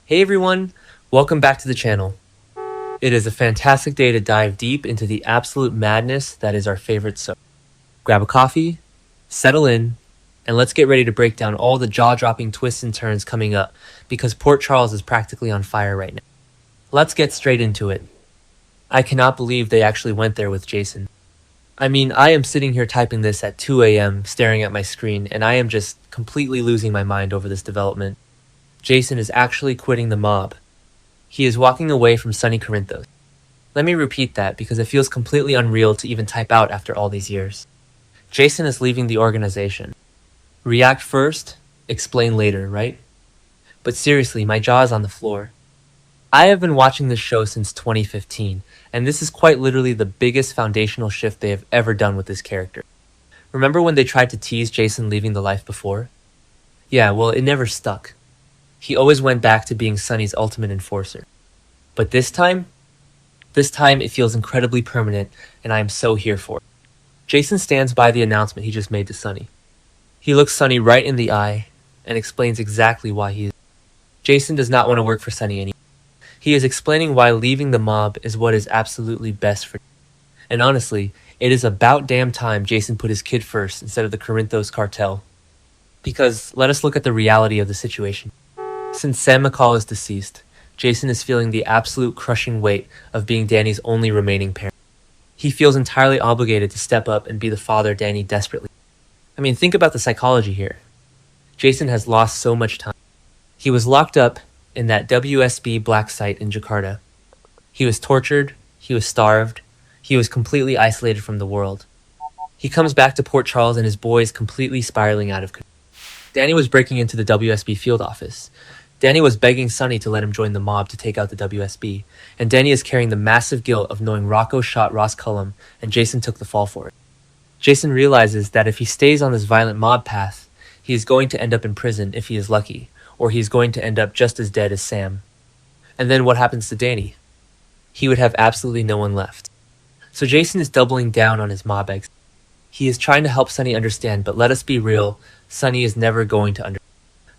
Hey everyone, welcome back to the channel. It is a fantastic day to dive deep into the absolute madness that is our favorite show. Grab a coffee, settle in, and let's get ready to break down all the jaw-dropping twists and turns coming up because Port Charles is practically on fire right now. Let's get straight into it. I cannot believe they actually went there with Jason. I mean, I am sitting here typing this at 2 a.m. staring at my screen and I am just completely losing my mind over this development. Jason is actually quitting the mob. He is walking away from Sonny Corinthos. Let me repeat that because it feels completely unreal to even type out after all these years. Jason is leaving the organization. React first, explain later, right? But seriously, my jaw is on the floor. I have been watching this show since 2015, and this is quite literally the biggest foundational shift they have ever done with this character. Remember when they tried to tease Jason leaving the life before? Yeah, well, it never stuck. He always went back to being Sonny's ultimate enforcer. But this time it feels incredibly permanent, and I am so here for it. Jason stands by the announcement he just made to Sonny. He looks Sonny right in the eye and explains exactly why he is. Jason does not want to work for Sonny anymore. He is explaining why leaving the mob is what is absolutely best for him. And honestly, it is about damn time Jason put his kid first instead of the Corinthos cartel. Because let us look at the reality of the situation. Since Sam McCall is deceased, Jason is feeling the absolute crushing weight of being Danny's only remaining parent. He feels entirely obligated to step up and be the father Danny desperately. I mean, think about the psychology here. Jason has lost so much time. He was locked up in that WSB black site in Jakarta. He was tortured, he was starved, he was completely isolated from the world. He comes back to Port Charles and his boy is completely spiraling out of control. Danny was breaking into the WSB field office. Danny was begging Sonny to let him join the mob to take out the WSB, and Danny is carrying the massive guilt of knowing Rocco shot Ross Cullum, and Jason took the fall for it. Jason realizes that if he stays on this violent mob path, he is going to end up in prison if he is lucky, or he is going to end up just as dead as Sam. And then what happens to Danny? He would have absolutely no one left. So Jason is doubling down on his mob exit. He is trying to help Sonny understand, but let us be real, Sonny is never going to understand.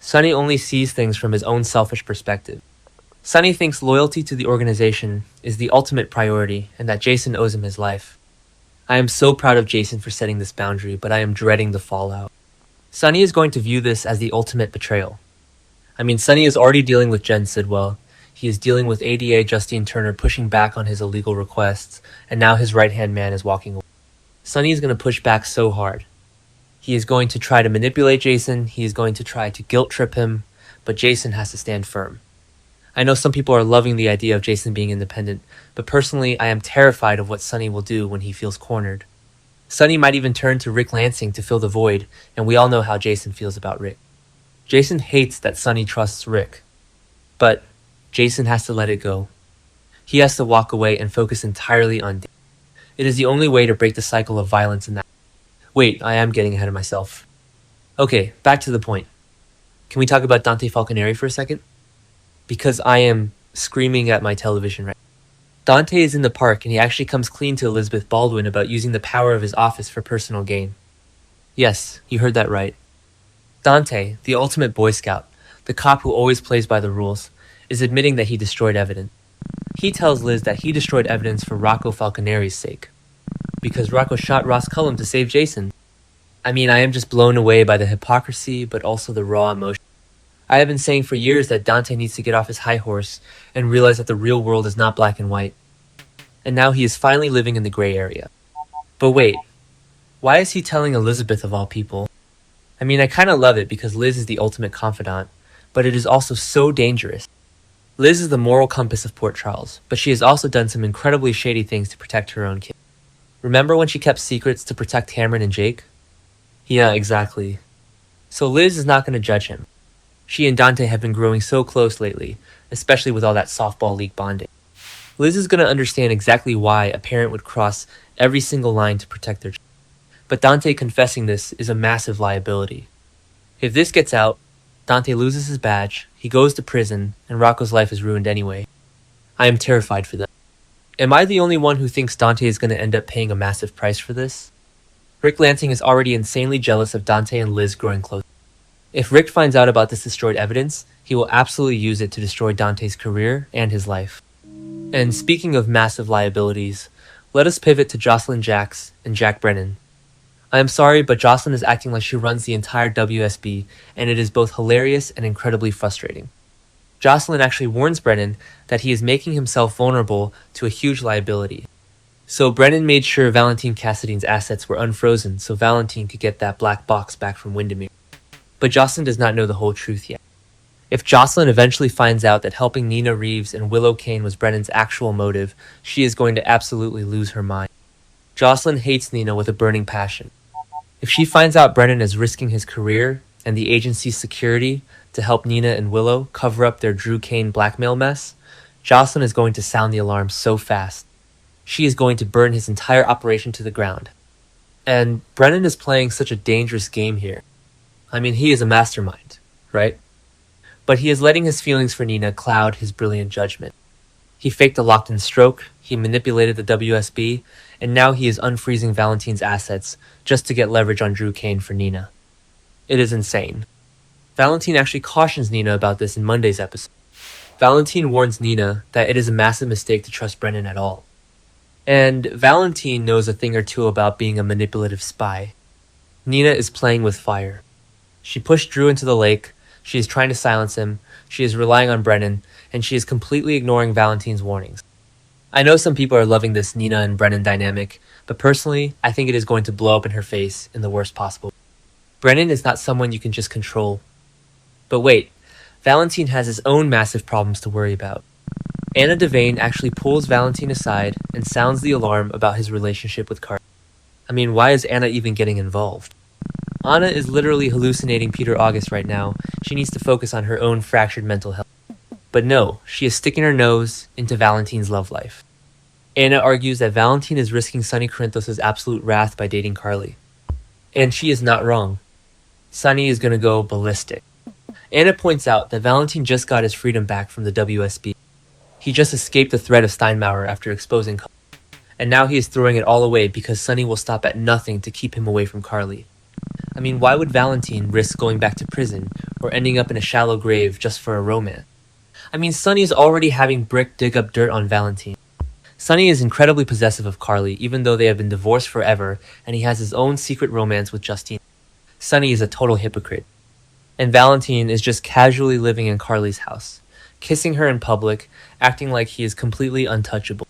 Sonny only sees things from his own selfish perspective. Sonny thinks loyalty to the organization is the ultimate priority and that Jason owes him his life. I am so proud of Jason for setting this boundary, but I am dreading the fallout. Sonny is going to view this as the ultimate betrayal. I mean, Sonny is already dealing with Jen Sidwell. He is dealing with ADA Justine Turner pushing back on his illegal requests, and now his right-hand man is walking away. Sonny is going to push back so hard. He is going to try to manipulate Jason, he is going to try to guilt trip him, but Jason has to stand firm. I know some people are loving the idea of Jason being independent, but personally I am terrified of what Sonny will do when he feels cornered. Sonny might even turn to Rick Lansing to fill the void, and we all know how Jason feels about Rick. Jason hates that Sonny trusts Rick, but Jason has to let it go. He has to walk away and focus entirely on Danny. It is the only way to break the cycle of violence in that. Wait, I am getting ahead of myself. Okay, back to the point. Can we talk about Dante Falconeri for a second? Because I am screaming at my television right now. Dante is in the park and he actually comes clean to Elizabeth Baldwin about using the power of his office for personal gain. Yes, you heard that right. Dante, the ultimate Boy Scout, the cop who always plays by the rules, is admitting that he destroyed evidence. He tells Liz that he destroyed evidence for Rocco Falconeri's sake. Because Rocco shot Ross Cullum to save Jason. I mean, I am just blown away by the hypocrisy, but also the raw emotion. I have been saying for years that Dante needs to get off his high horse and realize that the real world is not black and white. And now he is finally living in the gray area. But wait, why is he telling Elizabeth of all people? I mean, I kinda love it because Liz is the ultimate confidant, but it is also so dangerous. Liz is the moral compass of Port Charles, but she has also done some incredibly shady things to protect her own kid. Remember when she kept secrets to protect Cameron and Jake? Yeah, exactly. So Liz is not going to judge him. She and Dante have been growing so close lately, especially with all that softball league bonding. Liz is going to understand exactly why a parent would cross every single line to protect their child. But Dante confessing this is a massive liability. If this gets out, Dante loses his badge, he goes to prison, and Rocco's life is ruined anyway. I am terrified for them. Am I the only one who thinks Dante is going to end up paying a massive price for this? Rick Lansing is already insanely jealous of Dante and Liz growing close. If Rick finds out about this destroyed evidence, he will absolutely use it to destroy Dante's career and his life. And speaking of massive liabilities, let us pivot to Jocelyn Jacks and Jack Brennan. I am sorry, but Jocelyn is acting like she runs the entire WSB, and it is both hilarious and incredibly frustrating. Jocelyn actually warns Brennan that he is making himself vulnerable to a huge liability. So Brennan made sure Valentine Cassidy's assets were unfrozen so Valentine could get that black box back from Windermere. But Jocelyn does not know the whole truth yet. If Jocelyn eventually finds out that helping Nina Reeves and Willow Kane was Brennan's actual motive, she is going to absolutely lose her mind. Jocelyn hates Nina with a burning passion. If she finds out Brennan is risking his career and the agency's security to help Nina and Willow cover up their Drew Kane blackmail mess, Jocelyn is going to sound the alarm so fast. She is going to burn his entire operation to the ground. And Brennan is playing such a dangerous game here. I mean, he is a mastermind, right? But he is letting his feelings for Nina cloud his brilliant judgment. He faked a locked-in stroke, he manipulated the WSB, and now he is unfreezing Valentine's assets just to get leverage on Drew Kane for Nina. It is insane. Valentine actually cautions Nina about this in Monday's episode. Valentine warns Nina that it is a massive mistake to trust Brennan at all. And Valentine knows a thing or two about being a manipulative spy. Nina is playing with fire. She pushed Drew into the lake, she is trying to silence him, she is relying on Brennan, and she is completely ignoring Valentine's warnings. I know some people are loving this Nina and Brennan dynamic, but personally, I think it is going to blow up in her face in the worst possible way. Brennan is not someone you can just control. But wait, Valentine has his own massive problems to worry about. Anna Devane actually pulls Valentine aside and sounds the alarm about his relationship with Carly. I mean, why is Anna even getting involved? Anna is literally hallucinating Peter August right now. She needs to focus on her own fractured mental health. But no, she is sticking her nose into Valentine's love life. Anna argues that Valentine is risking Sonny Corinthos' absolute wrath by dating Carly. And she is not wrong. Sonny is going to go ballistic. Anna points out that Valentine just got his freedom back from the WSB. He just escaped the threat of Steinmauer after exposing Carly. And now he is throwing it all away because Sonny will stop at nothing to keep him away from Carly. I mean, why would Valentine risk going back to prison or ending up in a shallow grave just for a romance? I mean, Sonny is already having Brick dig up dirt on Valentine. Sonny is incredibly possessive of Carly, even though they have been divorced forever, and he has his own secret romance with Justine. Sonny is a total hypocrite. And Valentine is just casually living in Carly's house, kissing her in public, acting like he is completely untouchable.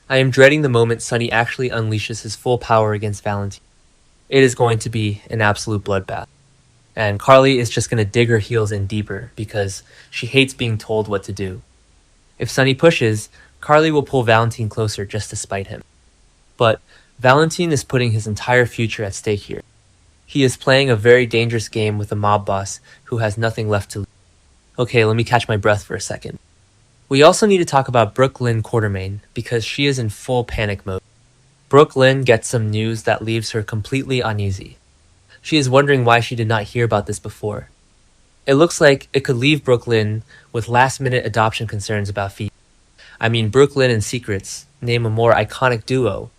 I am dreading the moment Sonny actually unleashes his full power against Valentine. It is going to be an absolute bloodbath. And Carly is just going to dig her heels in deeper because she hates being told what to do. If Sonny pushes, Carly will pull Valentine closer just to spite him. But Valentine is putting his entire future at stake here. He is playing a very dangerous game with a mob boss who has nothing left to lose. Okay, let me catch my breath for a second. We also need to talk about Brooke Lynn Quartermaine because she is in full panic mode. Brooke Lynn gets some news that leaves her completely uneasy. She is wondering why she did not hear about this before. It looks like it could leave Brooke Lynn with last-minute adoption concerns about Phoebe. I mean, Brooke Lynn and Secrets, name a more iconic duo.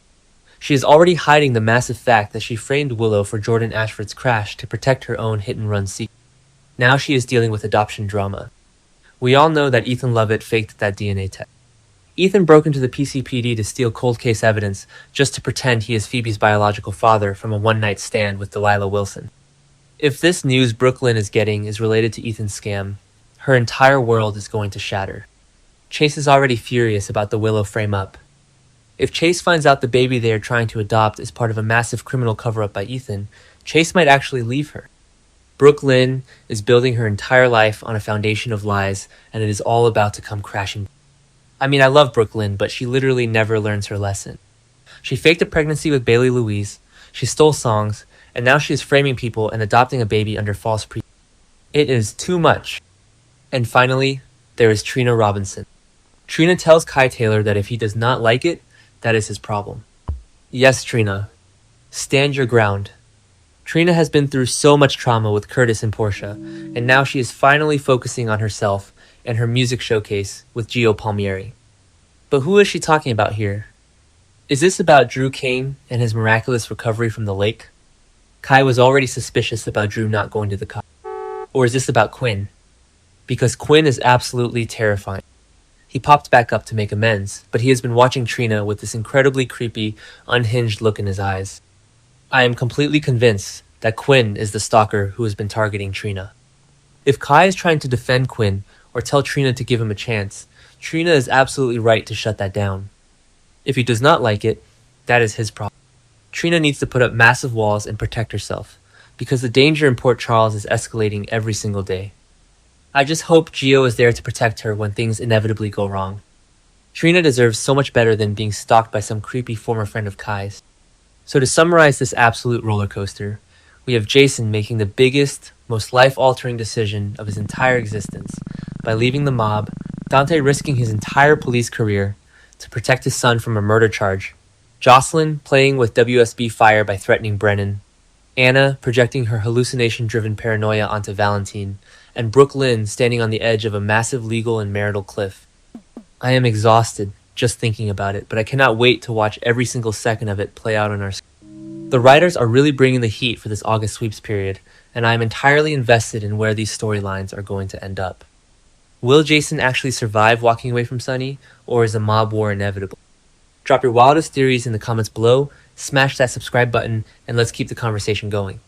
She is already hiding the massive fact that she framed Willow for Jordan Ashford's crash to protect her own hit-and-run secret. Now she is dealing with adoption drama. We all know that Ethan Lovett faked that DNA test. Ethan broke into the PCPD to steal cold case evidence just to pretend he is Phoebe's biological father from a one-night stand with Delilah Wilson. If this news Brooke Lynn is getting is related to Ethan's scam, her entire world is going to shatter. Chase is already furious about the Willow frame-up. If Chase finds out the baby they are trying to adopt is part of a massive criminal cover-up by Ethan, Chase might actually leave her. Brooke Lynn is building her entire life on a foundation of lies, and it is all about to come crashing. I mean, I love Brooke Lynn, but she literally never learns her lesson. She faked a pregnancy with Bailey Louise, she stole songs, and now she is framing people and adopting a baby under false pretense. It is too much. And finally, there is Trina Robinson. Trina tells Kai Taylor that if he does not like it, that is his problem. Yes, Trina. Stand your ground. Trina has been through so much trauma with Curtis and Portia, and now she is finally focusing on herself and her music showcase with Gio Palmieri. But who is she talking about here? Is this about Drew Kane and his miraculous recovery from the lake? Kai was already suspicious about Drew not going to the cop. Or is this about Quinn? Because Quinn is absolutely terrifying. He popped back up to make amends, but he has been watching Trina with this incredibly creepy, unhinged look in his eyes. I am completely convinced that Quinn is the stalker who has been targeting Trina. If Kai is trying to defend Quinn or tell Trina to give him a chance, Trina is absolutely right to shut that down. If he does not like it, that is his problem. Trina needs to put up massive walls and protect herself, because the danger in Port Charles is escalating every single day. I just hope Gio is there to protect her when things inevitably go wrong. Trina deserves so much better than being stalked by some creepy former friend of Kai's. So to summarize this absolute roller coaster, we have Jason making the biggest, most life-altering decision of his entire existence by leaving the mob, Dante risking his entire police career to protect his son from a murder charge, Jocelyn playing with WSB fire by threatening Brennan, Anna projecting her hallucination-driven paranoia onto Valentine, and Brooke Lynn standing on the edge of a massive legal and marital cliff. I am exhausted just thinking about it, but I cannot wait to watch every single second of it play out on our screen. The writers are really bringing the heat for this August sweeps period, and I am entirely invested in where these storylines are going to end up. Will Jason actually survive walking away from Sunny, or is a mob war inevitable? Drop your wildest theories in the comments below, smash that subscribe button, and let's keep the conversation going.